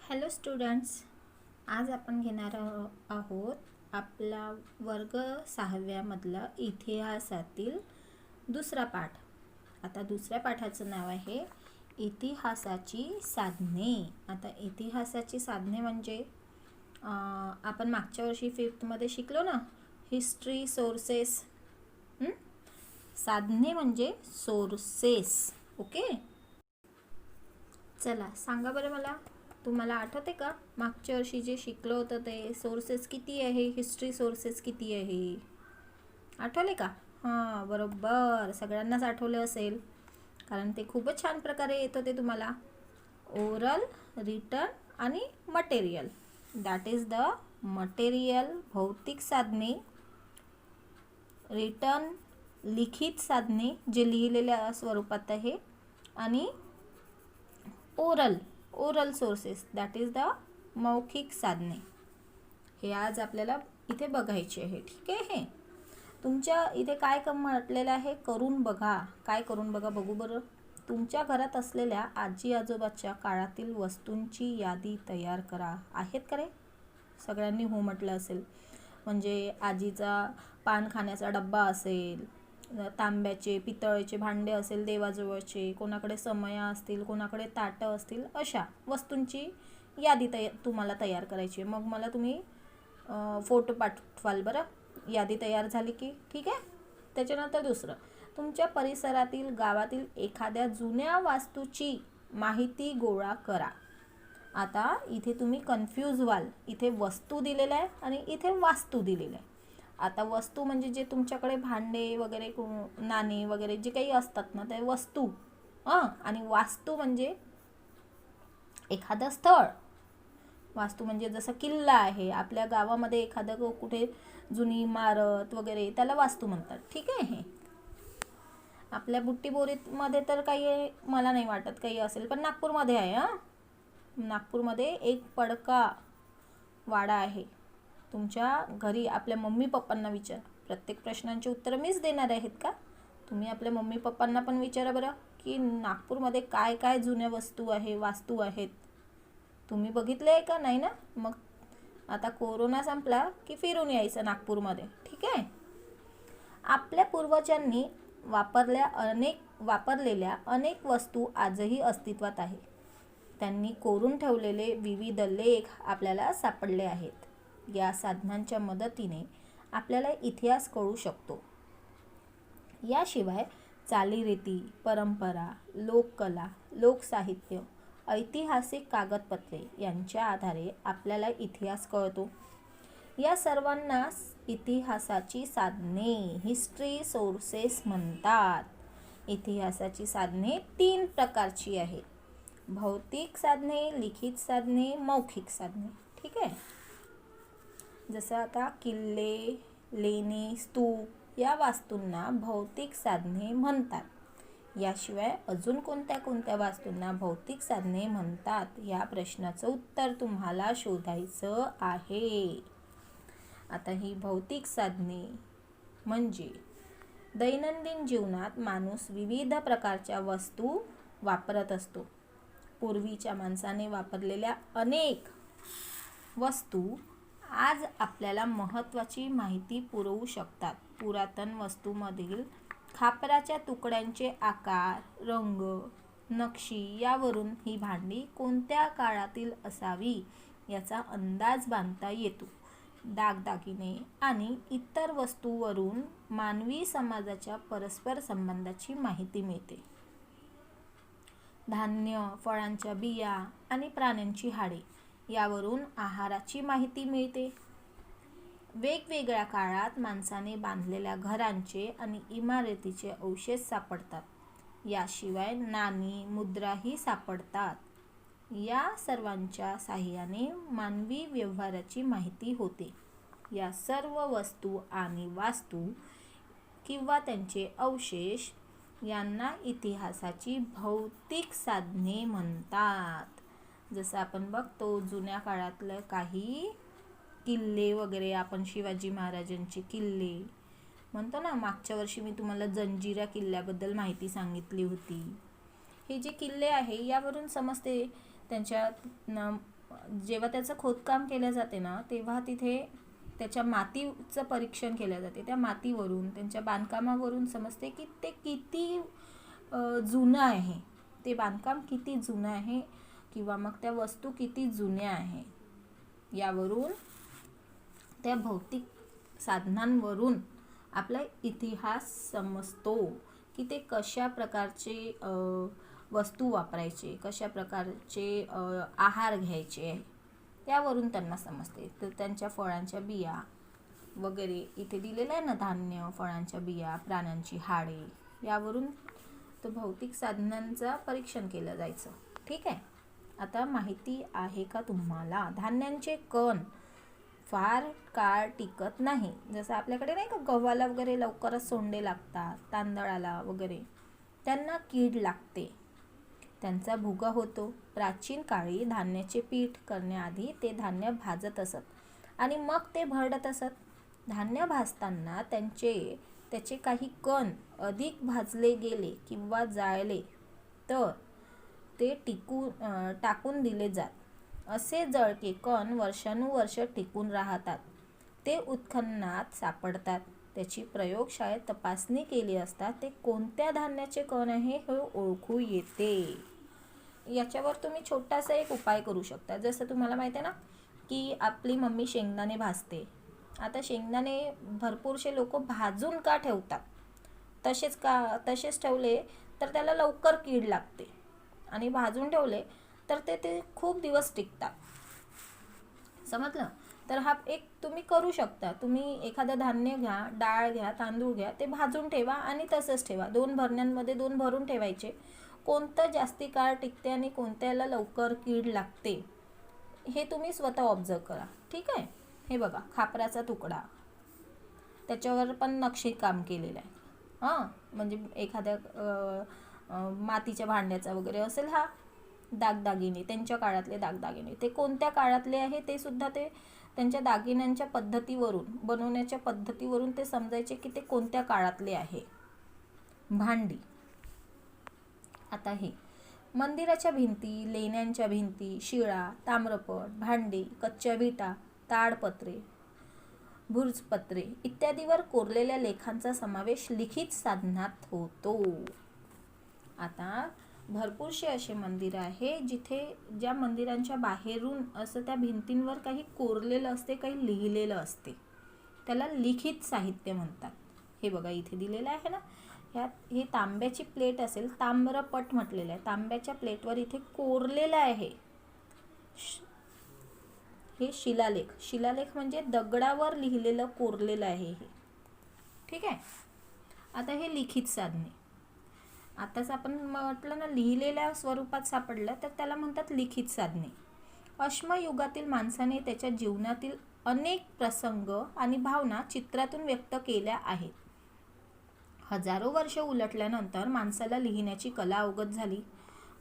Hello students, आज आपण घेणार आहोत आपला वर्ग 6व्यामधला इतिहासातील दुसरा पाठ. आता दुसऱ्या पाठाचं नाव आहे इतिहासाची साधने. आता इतिहासाची साधने म्हणजे आपण मागच्या वर्षी 5th शिकलो ना, हिस्ट्री सोर्सेस. साधने म्हणजे सोर्सेस. ओके, चला सांगा बरं मला, तुम्हाला आठवते का मागच्या वर्षी जे शिकलो होतं ते सोर्सेस किती आहे, हिस्ट्री सोर्सेस किती आहे, आठवले का? हां, बरोबर, सगळ्यांनाच आठवलं असेल कारण ते खूपच छान प्रकारे येत होते तुम्हाला. ओरल, रिटन आणि material. That is the material, भौतिक साधने. रिटन, लिखित साधने जे लिहिलेल्या स्वरूपात आहे. आणि oral sources, that is the मौखिक साधने. हे आज आपल्याला इथे बघायचे आहे. ठीक आहे, तुमच्या इथे काय म्हटलेलं आहे, करून बघा. काय करून बघा, बघू बरं. तुमच्या घरात असलेल्या आजी आजोबाच्या काळातील वस्तूंची यादी तयार करा. आहेत का रे? सगळ्यांनी हो म्हटलं असेल. म्हणजे आजीचा पान खाण्याचा डब्बा असेल, तांब्याचे पितळेचे भांडे असेल देवाजवळचे, कोणाकडे समया असतील, कोणाकडे ताटं असतील, अशा वस्तूंची यादी तुम्हाला तयार करायची आहे. मग मला तुम्ही फोटो पाठवाल बरं, यादी तयार झाली की. ठीक आहे. त्याच्यानंतर दुसरं, तुमच्या परिसरातील गावातील एखाद्या जुन्या वास्तूची माहिती गोळा करा. आता इथे तुम्ही कन्फ्यूज व्हाल, इथे वस्तू दिलेलं आहे आणि इथे वास्तू दिलेलं आहे. आता वस्तू म्हणजे जे तुमच्याकडे भांडे वगैरे, नाणी वगैरे जे काही असतात ना, ते वस्तू. आणि वास्तू म्हणजे एखादं स्थळ. वास्तू म्हणजे जसं किल्ला आहे आपल्या गावामध्ये, एखादं कुठे जुनी इमारत वगैरे, त्याला वास्तू म्हणतात. ठीक आहे. आपल्या बुट्टीबोरीमध्ये तर काही मला नाही वाटत काही असेल, पण नागपूरमध्ये आहे. नागपूरमध्ये एक पडका वाडा आहे. तुमच्या घरी आपल्या मम्मी पप्पांना विचार, प्रत्येक प्रश्नांची उत्तरं मीच देणार आहेत का? तुम्ही आपल्या मम्मी पप्पांना पण विचारा बरं की नागपूरमध्ये काय काय जुन्या वस्तू आहे, वास्तू आहेत. तुम्ही बघितले आहे का? नाही ना? मग आता कोरोना संपला की फिरून यायचं नागपूरमध्ये. ठीक आहे. आपल्या पूर्वजांनी वापरलेल्या अनेक वस्तू आजही अस्तित्वात आहे. त्यांनी कोरून ठेवलेले विविध लेख आपल्याला सापडले आहेत. या साधनांच्या मदतीने आपल्याला इतिहास कळू शकतो. याशिवाय चालीरीती, परंपरा, लोककला, लोकसाहित्य, ऐतिहासिक कागदपत्रे यांच्या आधारे आपल्याला इतिहास कळतो. या सर्वांनाच इतिहासाची साधने, हिस्ट्री सोर्सेस म्हणतात. इतिहासाची साधने 3 प्रकारची आहेत: भौतिक साधने, लिखित साधने, मौखिक साधने. ठीक आहे. जसं आता किल्ले, लेणी, स्तूप या वास्तूंना भौतिक साधने म्हणतात. याशिवाय अजून कोणत्या कोणत्या वास्तूंना भौतिक साधने म्हणतात, या प्रश्नाचं उत्तर तुम्हाला शोधायचं आहे. आता ही भौतिक साधने म्हणजे दैनंदिन जीवनात माणूस विविध प्रकारच्या वस्तू वापरत असतो. पूर्वीच्या माणसाने वापरलेल्या अनेक वस्तू आज आपल्याला महत्त्वाची माहिती पुरवू शकतात. पुरातन वस्तूमधील खापराच्या तुकड्यांचे आकार, रंग, नक्षी यावरून ही भांडी कोणत्या काळातील असावी याचा अंदाज बांधता येतो. दागदागिने आणि इतर वस्तूंवरून मानवी समाजाच्या परस्पर संबंधाची माहिती मिळते. धान्य, फळांच्या बिया आणि प्राण्यांची हाडे यावरून आहाराची माहिती मिळते. वेगवेगळ्या काळात माणसाने बांधलेल्या घरांचे आणि इमारतीचे अवशेष सापडतात. याशिवाय नाणी, मुद्राही सापडतात. या सर्वांच्या साहाय्याने मानवी व्यवहाराची माहिती होते. या सर्व वस्तू आणि वास्तू किंवा त्यांचे अवशेष यांना इतिहासाची भौतिक साधने म्हणतात. जसं आपण बघतो जुन्या काळातलं काही किल्ले वगैरे, आपण शिवाजी महाराजांचे किल्ले म्हणतो ना. मागच्या वर्षी मी तुम्हाला जंजिरा किल्ल्याबद्दल माहिती सांगितली होती. हे जे किल्ले आहे यावरून समजते त्यांच्या जेव्हा त्याचं खोदकाम केलं जाते ना, तेव्हा तिथे त्याच्या मातीचं परीक्षण केलं जाते. त्या मातीवरून, त्यांच्या बांधकामावरून समजते की ते किती जुनं आहे, ते बांधकाम किती जुनं आहे, किंवा मग त्या वस्तू किती जुन्या आहे. यावरून, त्या भौतिक साधनांवरून आपला इतिहास समजतो की ते कशा प्रकारचे वस्तू वापरायचे, कशा प्रकारचे आहार घ्यायचे, त्यावरून त्यांना समजते. तर त्यांच्या फळांच्या बिया वगैरे इथे दिलेलं आहे ना, धान्य, फळांच्या बिया, प्राण्यांची हाडे, यावरून तो भौतिक साधनांचा परीक्षण केलं जायचं. ठीक आहे. आता माहिती आहे का तुम्हाला, धान्यांचे कण फार काळ टिकत नाही. जसं आपल्याकडे नाही का गव्हाला वगैरे लवकरच सोंडे लागतात, तांदळाला वगैरे त्यांना कीड लागते, त्यांचा भुगा होतो. प्राचीन काळी धान्याचे पीठ करण्याआधी ते धान्य भाजत असत आणि मग ते भरडत असत. धान्य भाजताना त्याचे काही कण अधिक भाजले गेले किंवा जाळले तर ते टाकून दिले जात. असे जळके कण वर्षानुवर्ष टिकून राहतात. ते उत्खननात सापडतात. त्याची प्रयोगशाळेत तपासणी केली असता ते कोणत्या धान्याचे कण आहे हे ओळखू येते. याच्यावर तुम्ही छोटासा एक उपाय करू शकता. जसं तुम्हाला माहिती आहे ना की आपली मम्मी शेंगदाणे भाजते. आता शेंगदाणे भरपूरसे लोक भाजून का ठेवतात, तसेच ठेवले तर त्याला लवकर कीड लागते, आणि भाजून ठेवले तर ते खूप दिवस टिकतात. समजलं. तर हा एक तुम्ही करू शकता. तुम्ही एखादं धान्य घ्या, डाळ घ्या, तांदूळ घ्या, ते भाजून ठेवा आणि तसंच ठेवा. 2 भरण्यांमध्ये 2 भरून ठेवायचे. कोणतं जास्ती काळ टिकते आणि कोणत्याला लवकर कीड लागते हे तुम्ही स्वतः ऑब्झर्व करा. ठीक आहे. हे बघा, खापराचा तुकडा, त्याच्यावर पण नक्षीकाम केलेलं आहे. म्हणजे एखाद्या मातीच्या भांड्याचा वगैरे असेल हा. दागदागिने, त्यांच्या काळातले दागदागिने, ते कोणत्या काळातले आहे ते सुद्धा ते त्यांच्या दागिन्यांच्या पद्धतीवरून, बनवण्याच्या पद्धतीवरून ते समजायचे की ते कोणत्या काळातले आहे. भांडी. आता हे मंदिराच्या भिंती, लेण्यांच्या भिंती, शिळा, ताम्रपट, भांडी, कच्च्या विटा, ताडपत्रे, भुर्जपत्रे इत्यादीवर कोरलेल्या लेखांचा समावेश लिखित साधनात होतो. आता भरपूरसे असे मंदिर आहे जिथे ज्या मंदिरांच्या बाहेरून असं त्या भिंतींवर काही कोरलेलं असते, काही लिहिलेलं असते, त्याला लिखित साहित्य म्हणतात. हे बघा इथे दिलेलं आहे ना, हे तांब्याची प्लेट असेल, ताम्रपट म्हटलेलं आहे. तांब्याच्या प्लेटवर इथे कोरलेलं आहे. हे शिलालेख म्हणजे दगडावर लिहिलेलं, कोरलेलं आहे हे. ठीक आहे. आता हे लिखित साधने. आताच आपण म्हटलं ना, लिहिलेल्या स्वरूपात सापडलं तर त्याला म्हणतात लिखित साधने. अश्मयुगातील माणसाने त्याच्या जीवनातील अनेक प्रसंग आणि भावना चित्रातून व्यक्त केल्या आहेत. हजारो वर्ष उलटल्यानंतर माणसाला लिहिण्याची कला अवगत झाली.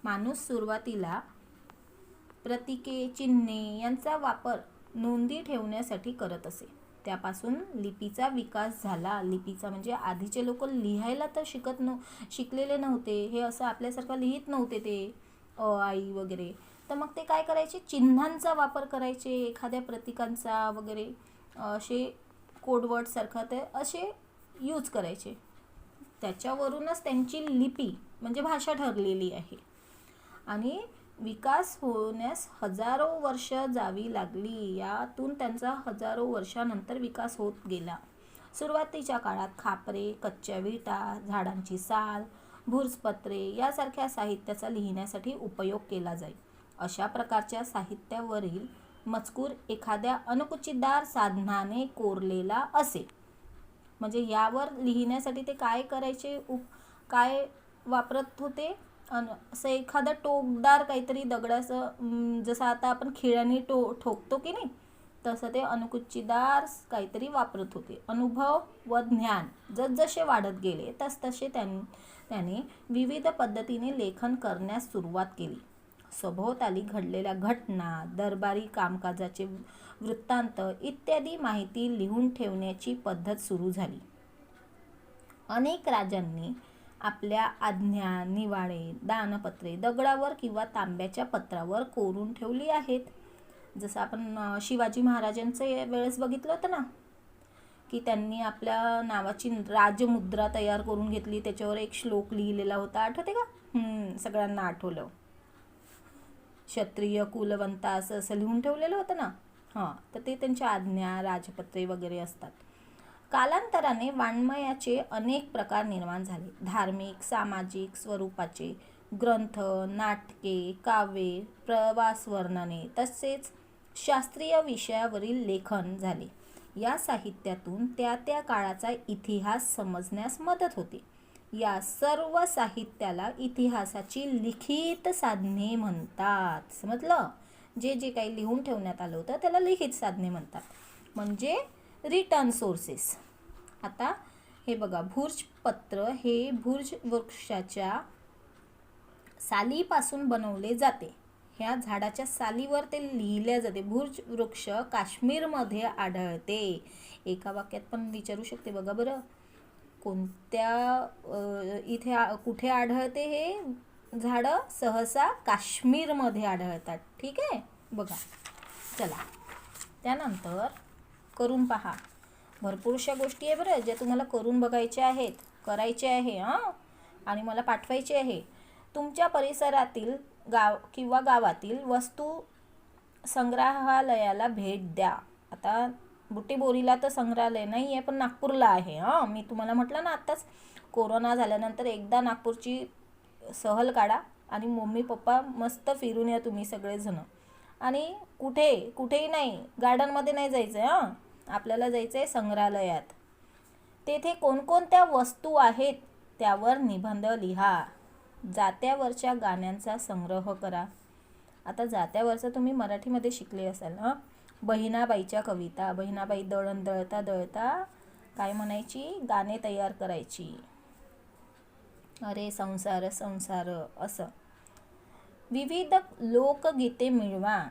माणूस सुरुवातीला प्रतीके, चिन्हे यांचा वापर नोंदी ठेवण्यासाठी करत असे. त्यापासून लिपीचा विकास झाला. लिपीचा म्हणजे आधीचे लोक लिहायला तर शिकलेले नव्हते. हे असं आपल्यासारखं लिहित नव्हते ते आई वगैरे. तर मग ते काय करायचे, चिन्हांचा वापर करायचे, एखाद्या प्रतीकांचा वगैरे, असे कोडवर्ड सारखं ते असे यूज करायचे. त्याच्यावरूनच त्यांची लिपी म्हणजे भाषा ठरलेली आहे. आणि विकास होण्यास हजारो वर्ष जावी लागली. यातून त्यांचा हजारो वर्षानंतर विकास होत गेला. सुरुवातीच्या काळात खापरे, कच्च्या विटा, झाडांची साल, भुर्जपत्रे यासारख्या साहित्याचा लिहिण्यासाठी उपयोग केला जाई. अशा प्रकारच्या साहित्यावरील मजकूर एखाद्या अणकुचीदार साधनाने कोरलेला असे. म्हणजे यावर लिहिण्यासाठी ते काय करायचे, काय वापरत होते, असं एखादं टोकदार काहीतरी दगडाचं, जसं आता आपण खिळ्याने ठोकतो की नाही, तसं ते अणकुचीदार काहीतरी वापरत होते. अनुभव व ज्ञान जसजसे वाढत गेले तसतसे त्याने विविध पद्धतीने लेखन करण्यास सुरुवात केली. सभोवताली घडलेल्या घटना, दरबारी कामकाजाचे वृत्तांत इत्यादी माहिती लिहून ठेवण्याची पद्धत सुरू झाली. अनेक राजांनी आपल्या आज्ञा, निवाडे, दानपत्रे दगडावर किंवा तांब्याच्या पत्रावर कोरून ठेवली आहेत. जसं आपण शिवाजी महाराजांचं वेळेस बघितलं होतं ना, की त्यांनी आपल्या नावाची राजमुद्रा तयार करून घेतली, त्याच्यावर एक श्लोक लिहिलेला होता, आठवते का? सगळ्यांना आठवलं. क्षत्रिय कुलवंता असं लिहून ठेवलेलं होतं ना. तर ते त्यांच्या आज्ञा, राजपत्रे वगैरे असतात. कालांतराने वाङ्मयाचे अनेक प्रकार निर्माण झाले. धार्मिक, सामाजिक स्वरूपाचे ग्रंथ, नाटके, काव्ये, प्रवास वर्णने तसेच शास्त्रीय विषयावरील लेखन झाले. या साहित्यातून त्या त्या काळाचा इतिहास समजण्यास मदत होते. या सर्व साहित्याला इतिहासाची लिखित साधने म्हणतात. समजलं? जे जे काही लिहून ठेवण्यात आलं होतं त्याला लिखित साधने म्हणतात, म्हणजे रिटर्न सोर्सेस. आता हे बघा, भुर्जपत्र हे भुर्ज वृक्षाच्या सालीपासून बनवले जाते. ह्या झाडाच्या सालीवर ते लिहिले जाते. भुर्ज वृक्ष काश्मीरमध्ये आढळते. एका वाक्यात पण विचारू शकते बघा बरं, कोणत्या इथे कुठे आढळते हे झाडं? सहसा काश्मीरमध्ये आढळतात. ठीक आहे, बघा. चला, त्यानंतर करून पहा. भरपूरशा गोष्टी आहे बरं, ज्या तुम्हाला करून बघायच्या आहेत, करायचे आहे आणि मला पाठवायचे आहे. तुमच्या परिसरातील गाव किंवा गावातील वस्तू संग्रहालयाला भेट द्या. आता बुट्टीबोरीला तर संग्रहालय नाही आहे, पण नागपूरला आहे. मी तुम्हाला म्हटलं ना आत्ताच, कोरोना झाल्यानंतर एकदा नागपूरची सहल काढा आणि मम्मी पप्पा मस्त फिरून या तुम्ही सगळेजण. आणि कुठेही नाही, गार्डनमध्ये नाही जायचं आहे. आपल्याला जायचं आहे संग्रहालयात. तेथे कोणकोणत्या वस्तू आहेत त्यावर निबंध लिहा. जात्यावरच्या गाण्यांचा संग्रह करा. आता जात्यावरचं तुम्ही मराठीमध्ये शिकले असाल. बहिणाबाईच्या कविता. बहिणाबाई दळण दळता दळता काय म्हणायची? गाणे तयार करायची. अरे संसार संसार असं. विविध लोकगीते मिळवा.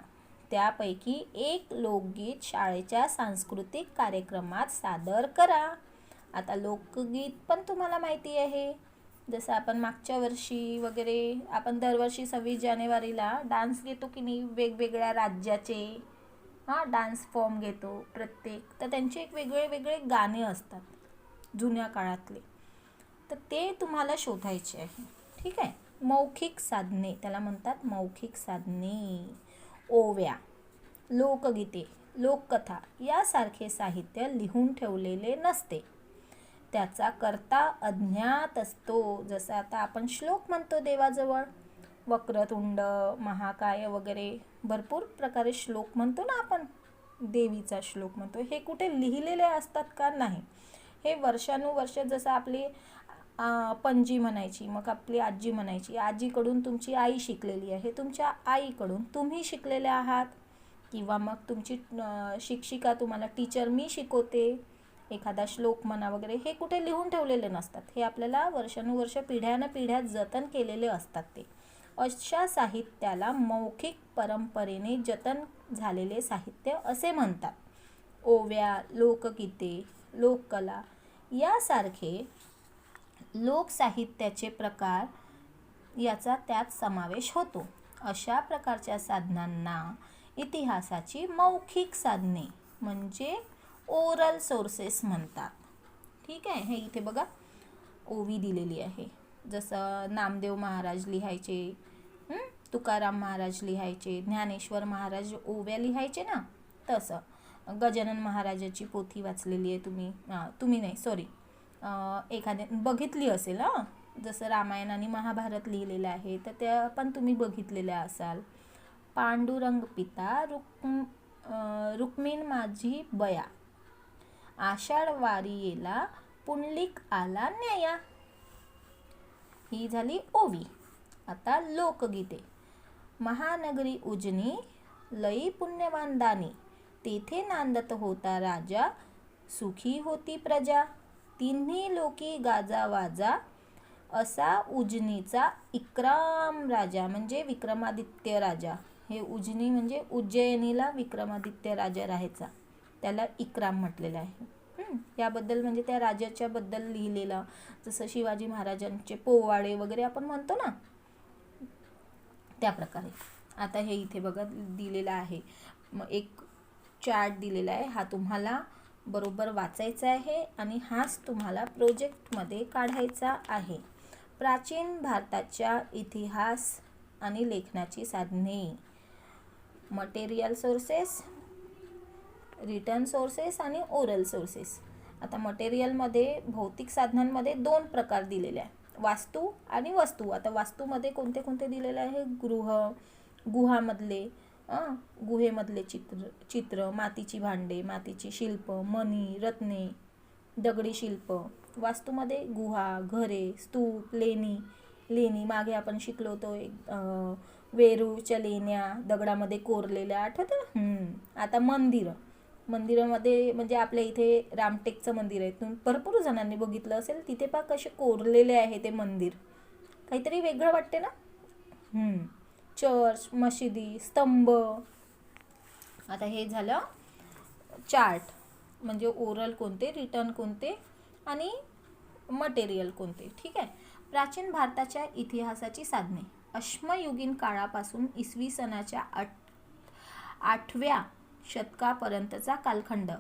त्यापैकी एक लोकगीत शाळेच्या सांस्कृतिक कार्यक्रमात सादर करा. आता लोकगीत पण तुम्हाला माहिती आहे, जसं आपण मागच्या वर्षी वगैरे आपण दरवर्षी 26 जानेवारीला डान्स घेतो की नाही, वेगवेगळ्या राज्याचे डान्स फॉर्म घेतो प्रत्येक, तर त्यांचे एक वेगळे वेगळे गाणे असतात जुन्या काळातले, तर ते तुम्हाला शोधायचे आहे. ठीक आहे. मौखिक साधने त्याला म्हणतात, मौखिक साधने. ओव्या, लोकगीते, लोककथा यासारखे साहित्य लिहून ठेवलेले नसते. त्याचा कर्ता अज्ञात असतो. जसं आता आपण श्लोक म्हणतो देवाजवळ, वक्रतुंड, महाकाय वगैरे भरपूर प्रकारे श्लोक म्हणतो ना आपण, देवीचा श्लोक म्हणतो. हे कुठे लिहिलेले असतात का? नाही. हे वर्षानुवर्ष, जसं आपली पणजी म्हणायची, मग आपली आजी म्हणायची, आजीकडून तुमची आई शिकलेली आहे, तुमच्या आईकडून तुम्ही शिकलेले आहात, किंवा मग तुमची शिक्षिका तुम्हाला, टीचर मी शिकवते एखादा श्लोक म्हणा वगैरे, हे कुठे लिहून ठेवलेले नसतात. हे आपल्याला वर्षानुवर्ष पिढ्यानपिढ्या जतन केलेले असतात. ते अशा साहित्याला मौखिक परंपरेने जतन झालेले साहित्य असे म्हणतात. ओव्या, लोकगीते, लोककला यासारखे लोकसाहित्याचे प्रकार याचा त्यात समावेश होतो. अशा प्रकारच्या साधनांना इतिहासाची मौखिक साधने म्हणजे ओरल सोर्सेस म्हणतात. ठीक आहे. हे इथे बघा ओवी दिलेली आहे. जसं नामदेव महाराज लिहायचे, तुकाराम महाराज लिहायचे, ज्ञानेश्वर महाराज ओव्या लिहायचे ना, तसं गजानन महाराजाची पोथी वाचलेली आहे तुम्ही नाही, सॉरी, एखाद्या बघितली असेल. जसं रामायण आणि महाभारत लिहिलेलं आहे, तर त्या पण तुम्ही बघितलेल्या असाल. पांडुरंग पिता रुक्मिण माझी बया, आषाढ वारीयेला पुंडलिक आला न्याया. ही झाली ओवी. आता लोकगीते. महानगरी उजनी, लई पुण्यवान दानी, तेथे नांदत होता राजा, सुखी होती प्रजा, तिन्ही लोकी गाजा वाजा, असा उजनीचा इक्राम राजा. म्हणजे विक्रमादित्य राजा. हे उजनी म्हणजे उज्जैनीला विक्रमादित्य राजा राहायचा, त्याला इक्राम म्हटलेलं आहे. याबद्दल म्हणजे त्या राजाच्या बद्दल लिहिलेलं, जसं शिवाजी महाराजांचे पोवाडे वगैरे आपण म्हणतो ना, त्या प्रकारे. आता हे इथे बघा दिलेलं आहे. एक चार्ट दिलेला आहे, हा तुम्हाला बरोबर वाचायचा आहे आणि हाच तुम्हाला प्रोजेक्टमध्ये काढायचा आहे. प्राचीन भारताच्या इतिहास आणि लेखनाची साधने, मटेरियल सोर्सेस, रिटन सोर्सेस आणि ओरल सोर्सेस. आता मटेरियलमध्ये भौतिक साधनांमध्ये 2 प्रकार दिलेले आहे, वास्तू आणि वस्तू. आता वास्तूमध्ये कोणते कोणते दिलेले आहे? गुहामधले गुहेमधले चित्र, मातीची भांडे, मातीची शिल्प, मणी, रत्ने, दगडी शिल्प. वास्तूमध्ये गुहा, घरे, स्तूप, लेणी मागे आपण शिकलो होतो, वेरूळच्या लेण्या दगडामध्ये कोरलेल्या, आठवतं? आता मंदिरामध्ये म्हणजे आपल्या इथे रामटेकचं मंदिर आहे, तुम्ही भरपूर जणांनी बघितलं असेल, तिथे पहा कसे कोरलेले आहे ते मंदिर, काहीतरी वेगळं वाटते ना. चर्च, मशिदी, स्तंभ. आता हे झालं चार्ट, म्हणजे ओरल कोणते, रिटन कोणते आणि मटेरियल कोणते. ठीक आहे. प्राचीन भारताच्या इतिहासाची साधने. अश्मयुगीन काळापासून इसवी सनाच्या 8व्या शतकापर्यंतचा कालखंड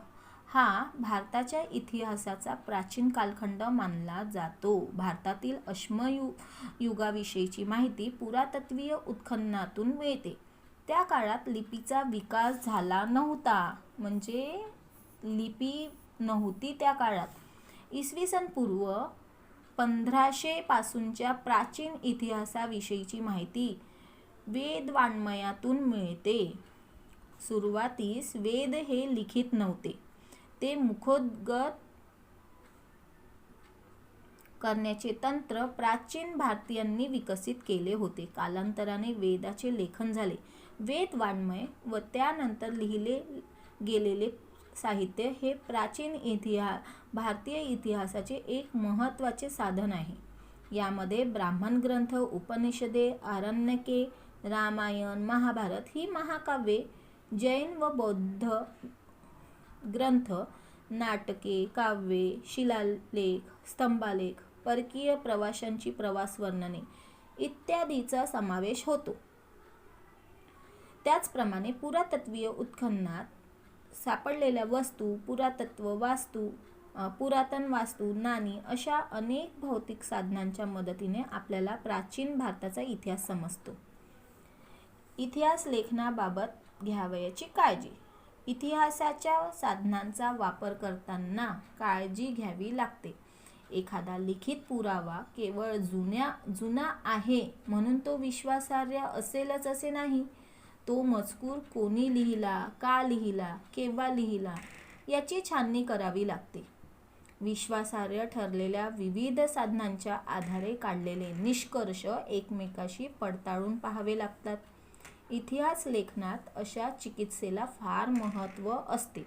हा भारताच्या इतिहासाचा प्राचीन कालखंड मानला जातो. भारतातील अश्मयुगाविषयीची माहिती पुरातत्वीय उत्खननातून मिळते. त्या काळात लिपीचा विकास झाला नव्हता, म्हणजे लिपी नव्हती त्या काळात. इसवी सन पूर्व 1500 पासूनच्या प्राचीन इतिहासाविषयीची माहिती वेदवाङ्मयातून मिळते. सुरुवातीस वेद हे लिखित नव्हते, ते मुखोद्गत करण्याचे तंत्र प्राचीन भारतीयांनी विकसित केले होते. कालांतराने वेदाचे लेखन झाले. वेदवाङ्मय व त्यानंतर लिहिले गेलेले साहित्य हे प्राचीन भारतीय इतिहासाचे एक महत्त्वाचे साधन आहे. यामध्ये ब्राह्मण ग्रंथ, उपनिषदे, आरण्यके, रामायण, महाभारत ही महाकाव्ये, जैन व बौद्ध ग्रंथ, नाटके, काव्ये, शिलालेख, स्तंभालेख, परकीय प्रवाशांची प्रवास वर्णने इत्यादीचा समावेश होतो. त्याचप्रमाणे पुरातत्वीय उत्खननात सापडलेल्या वस्तू, पुरातत्व वास्तू, पुरातन वास्तू, नाणी अशा अनेक भौतिक साधनांच्या मदतीने आपल्याला प्राचीन भारताचा इतिहास समजतो. इतिहास लेखनाबाबत घ्यावयाची काळजी. इतिहासाच्या साधनांचा वापर करताना काळजी घ्यावी लागते. एखादा लिखित पुरावा केवळ जुना आहे म्हणून तो विश्वासार्ह असेलच असे नाही. तो मजकूर कोणी लिहिला, का लिहिला, केव्हा लिहिला याची छाननी करावी लागते. विश्वासार्ह ठरलेल्या विविध साधनांच्या आधारे काढलेले निष्कर्ष एकमेकाशी पडताळून पाहावे लागतात. इतिहास लेखनात अशा चिकित्सेला फार महत्त्व असते.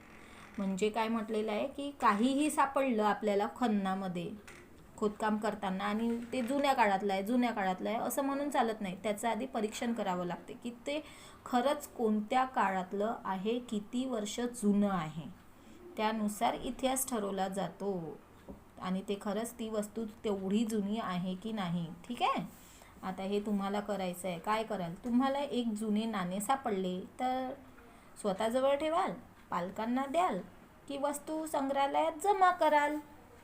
म्हणजे काय म्हटलेलं आहे की काहीही सापडलं आपल्याला खननामध्ये खोदकाम करताना आणि ते जुन्या काळातलं आहे असं म्हणून चालत नाही. त्याचं आधी परीक्षण करावं लागते की ते खरंच कोणत्या काळातलं आहे, किती वर्ष जुनं आहे. त्यानुसार इतिहास ठरवला जातो आणि ते खरंच ती वस्तू तेवढी जुनी आहे की नाही. ठीक आहे. आता हे तुम्हाला करायचं आहे. काय कराल? तुम्हाला एक जुने नाणे सापडले तर स्वतःजवळ ठेवाल, पालकांना द्याल की वस्तू संग्रहालयात जमा कराल,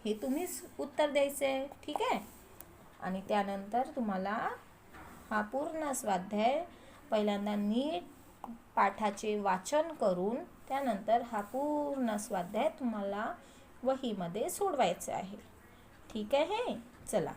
हे तुम्हीच उत्तर द्यायचं आहे. ठीक आहे. आणि त्यानंतर तुम्हाला हा पूर्ण स्वाध्याय पहिल्यांदा नीट पाठाचे वाचन करून त्यानंतर हा पूर्ण स्वाध्याय तुम्हाला वहीमध्ये सोडवायचा आहे. ठीक आहे. चला.